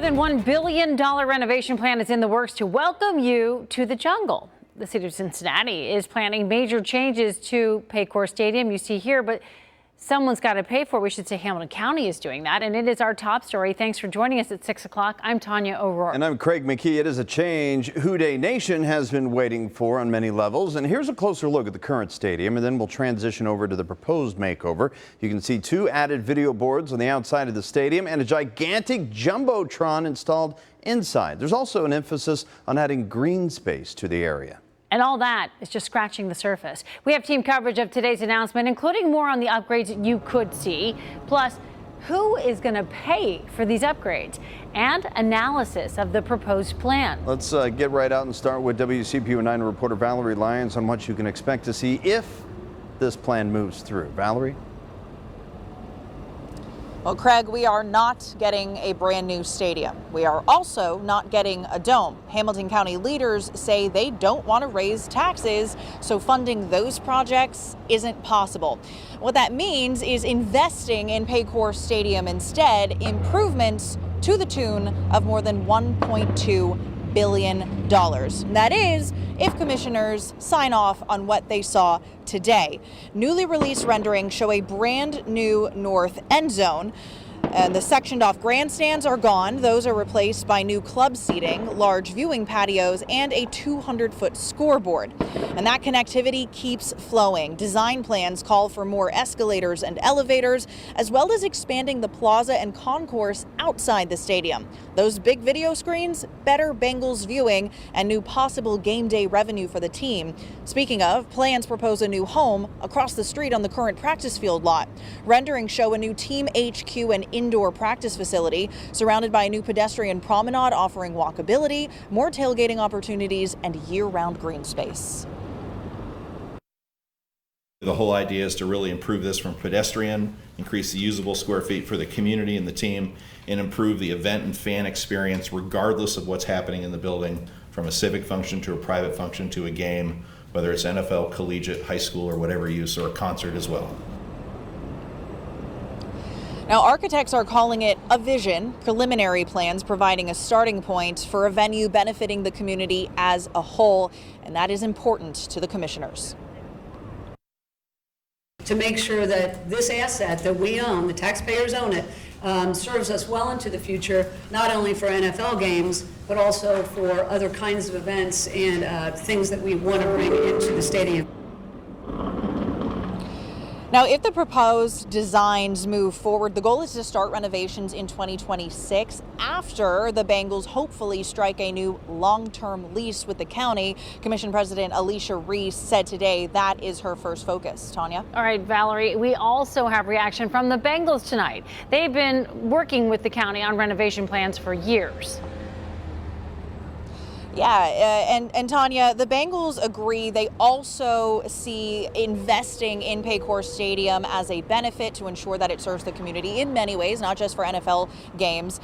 than $1 billion renovation plan is in the works to welcome you to the jungle. The city of Cincinnati is planning major changes to Paycor Stadium, you see here, but someone's got to pay for it. We should say Hamilton County is doing that, and it is our top story. Thanks for joining us at 6 o'clock. I'm Tanya O'Rourke. And I'm Craig McKee. It is a change Houday Nation has been waiting for on many levels. And here's a closer look at the current stadium, and then we'll transition over to the proposed makeover. You can see 2 added video boards on the outside of the stadium and a gigantic jumbotron installed inside. There's also an emphasis on adding green space to the area. And all that is just scratching the surface. We have team coverage of today's announcement, including more on the upgrades you could see, plus who is going to pay for these upgrades, and analysis of the proposed plan. Let's get right out and start with WCPO 9 reporter Valerie Lyons on what you can expect to see if this plan moves through. Valerie? Well, Craig, we are not getting a brand new stadium. We are also not getting a dome. Hamilton County leaders say they don't want to raise taxes, so funding those projects isn't possible. What that means is investing in Paycor Stadium instead, improvements to the tune of more than $1.2 billion. That is, if commissioners sign off on what they saw today. Newly released renderings show a brand new north end zone. And the sectioned off grandstands are gone. Those are replaced by new club seating, large viewing patios, and a 200-foot scoreboard. And that connectivity keeps flowing. Design plans call for more escalators and elevators, as well as expanding the plaza and concourse outside the stadium. Those big video screens, better Bengals viewing, and new possible game day revenue for the team. Speaking of, plans propose a new home across the street on the current practice field lot. Renderings show a new team HQ and indoor practice facility surrounded by a new pedestrian promenade offering walkability, more tailgating opportunities, and year-round green space. The whole idea is to really improve this from pedestrian, increase the usable square feet for the community and the team, and improve the event and fan experience regardless of what's happening in the building, from a civic function to a private function to a game, whether it's NFL, collegiate, high school, or whatever use, or a concert as well. Now, architects are calling it a vision, preliminary plans providing a starting point for a venue benefiting the community as a whole, and that is important to the commissioners. To make sure that this asset that we own, the taxpayers own it, serves us well into the future, not only for NFL games, but also for other kinds of events and things that we want to bring into the stadium. Now, if the proposed designs move forward, the goal is to start renovations in 2026 after the Bengals hopefully strike a new long-term lease with the county. Commission President Alicia Reese said today that is her first focus. Tanya? All right, Valerie, we also have reaction from the Bengals tonight. They've been working with the county on renovation plans for years. Yeah, and Tanya, the Bengals agree. They also see investing in Paycor Stadium as a benefit to ensure that it serves the community in many ways, not just for NFL games,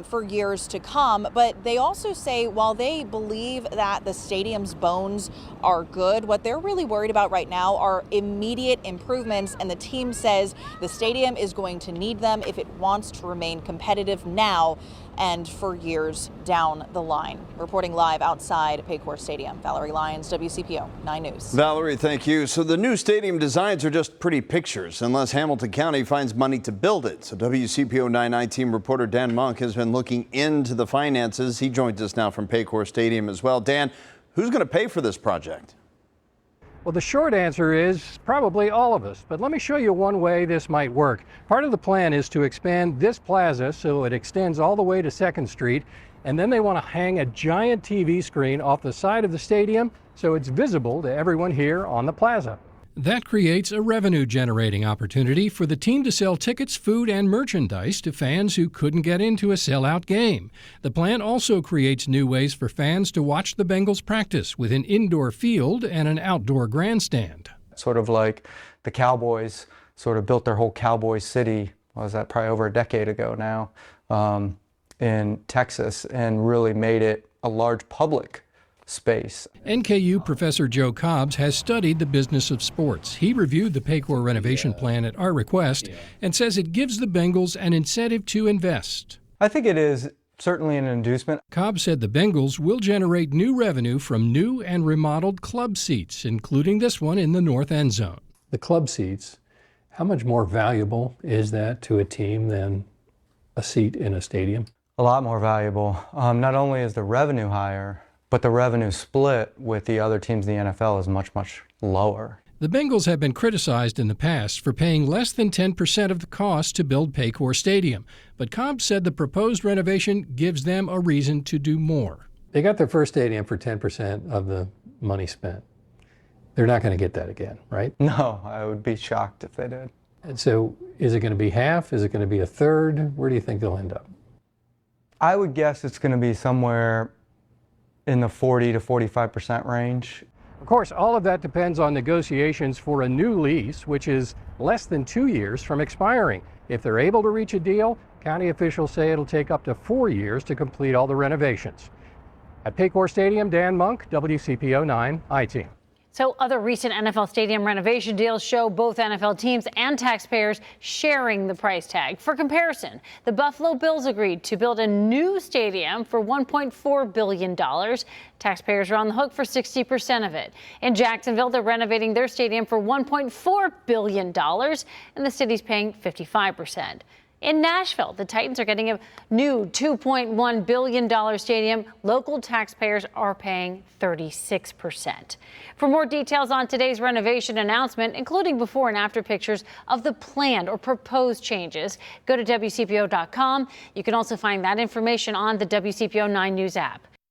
for years to come. But they also say while they believe that the stadium's bones are good, what they're really worried about right now are immediate improvements. And the team says the stadium is going to need them if it wants to remain competitive now and for years down the line. Reporting live outside Paycor Stadium, Valerie Lyons, WCPO 9 News. Valerie, thank you. So the new stadium designs are just pretty pictures unless Hamilton County finds money to build it. So WCPO 9 team reporter Dan Monk has been looking into the finances. He joins us now from Paycor Stadium as well. Dan, who's going to pay for this project? Well, the short answer is probably all of us, but let me show you one way this might work. Part of the plan is to expand this plaza so it extends all the way to 2nd Street, and then they want to hang a giant TV screen off the side of the stadium so it's visible to everyone here on the plaza. That creates a revenue-generating opportunity for the team to sell tickets, food, and merchandise to fans who couldn't get into a sellout game. The plan also creates new ways for fans to watch the Bengals practice with an indoor field and an outdoor grandstand. Sort of like the Cowboys sort of built their whole Cowboy City, what was that, probably over a decade ago now, in Texas, and really made it a large public space. NKU professor Joe Cobbs has studied the business of sports. He reviewed the Paycor renovation plan at our request and says it gives the Bengals an incentive to invest. I think it is certainly an inducement. Cobb said the Bengals will generate new revenue from new and remodeled club seats, including this one in the north end zone. The club seats, how much more valuable is that to a team than a seat in a stadium? A lot more valuable. Not only is the revenue higher, but the revenue split with the other teams in the NFL is much, much lower. The Bengals have been criticized in the past for paying less than 10% of the cost to build Paycor Stadium, but Cobb said the proposed renovation gives them a reason to do more. They got their first stadium for 10% of the money spent. They're not going to get that again, right? No, I would be shocked if they did. And so is it going to be half? Is it going to be a third? Where do you think they'll end up? I would guess it's going to be somewhere in the 40 to 45% range. Of course, all of that depends on negotiations for a new lease, which is less than 2 years from expiring. If they're able to reach a deal, county officials say it'll take up to 4 years to complete all the renovations. At Paycor Stadium, Dan Monk, WCPO 9 I-Team. So other recent NFL stadium renovation deals show both NFL teams and taxpayers sharing the price tag. For comparison, the Buffalo Bills agreed to build a new stadium for $1.4 billion. Taxpayers are on the hook for 60% of it. In Jacksonville, they're renovating their stadium for $1.4 billion, and the city's paying 55%. In Nashville, the Titans are getting a new $2.1 billion stadium. Local taxpayers are paying 36%. For more details on today's renovation announcement, including before and after pictures of the planned or proposed changes, go to WCPO.com. You can also find that information on the WCPO 9 News app.